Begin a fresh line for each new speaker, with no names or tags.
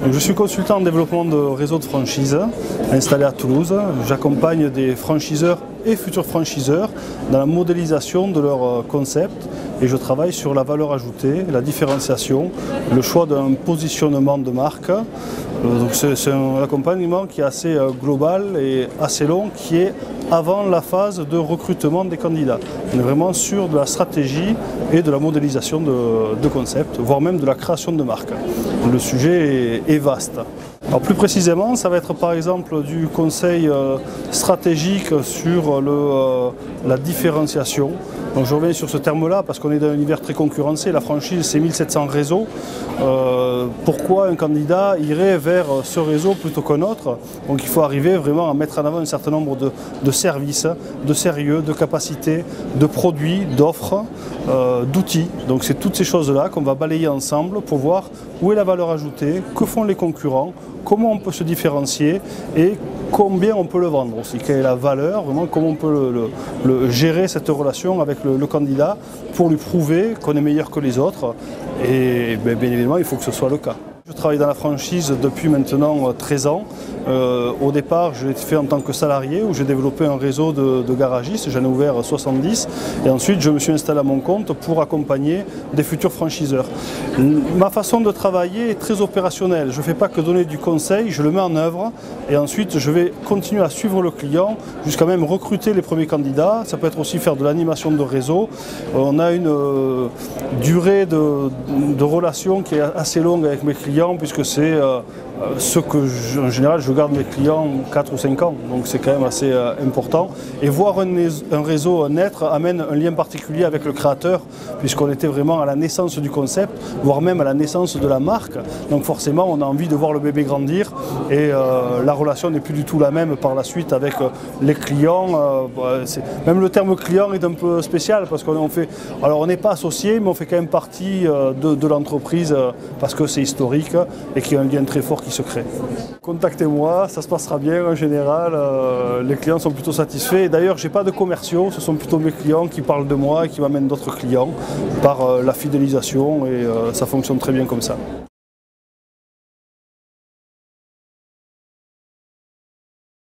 Je suis consultant en développement de réseau de franchise installé à Toulouse. J'accompagne des franchiseurs et futurs franchiseurs dans la modélisation de leur concept et je travaille sur la valeur ajoutée, la différenciation, le choix d'un positionnement de marque. Donc c'est un accompagnement qui est assez global et assez long, qui est avant la phase de recrutement des candidats. On est vraiment sur de la stratégie et de la modélisation de concept, voire même de la création de marque. Le sujet est vaste. Alors plus précisément, ça va être par exemple du conseil stratégique sur la différenciation. Donc je reviens sur ce terme-là parce qu'on est dans un univers très concurrencé. La franchise, c'est 1700 réseaux. Pourquoi un candidat irait vers ce réseau plutôt qu'un autre? Donc il faut arriver vraiment à mettre en avant un certain nombre de services, de sérieux, de capacités, de produits, d'offres, d'outils. Donc c'est toutes ces choses-là qu'on va balayer ensemble pour voir où est la valeur ajoutée, que font les concurrents, comment on peut se différencier et combien on peut le vendre aussi, quelle est la valeur, vraiment comment on peut gérer cette relation avec le candidat pour lui prouver qu'on est meilleur que les autres et bien évidemment il faut que ce soit le cas. Je travaille dans la franchise depuis maintenant 13 ans. Au départ, je l'ai fait en tant que salarié où j'ai développé un réseau de garagistes, j'en ai ouvert 70 et ensuite je me suis installé à mon compte pour accompagner des futurs franchiseurs. Ma façon de travailler est très opérationnelle, je ne fais pas que donner du conseil, je le mets en œuvre et ensuite je vais continuer à suivre le client jusqu'à même recruter les premiers candidats. Ça peut être aussi faire de l'animation de réseau. On a une durée de relation qui est assez longue avec mes clients puisque c'est ce que en général je garde mes clients 4 ou 5 ans, donc c'est quand même assez important. Et voir un réseau naître amène un lien particulier avec le créateur, puisqu'on était vraiment à la naissance du concept, voire même à la naissance de la marque. Donc forcément on a envie de voir le bébé grandir et la relation n'est plus du tout la même par la suite avec les clients. Même le terme client est un peu spécial parce on n'est pas associé, mais on fait quand même partie de l'entreprise parce que c'est historique et qu'il y a un lien très fort qui se crée. Contactez-moi, ça se passera bien en général, les clients sont plutôt satisfaits. D'ailleurs, je n'ai pas de commerciaux, ce sont plutôt mes clients qui parlent de moi et qui m'amènent d'autres clients par la fidélisation et ça fonctionne très bien comme ça.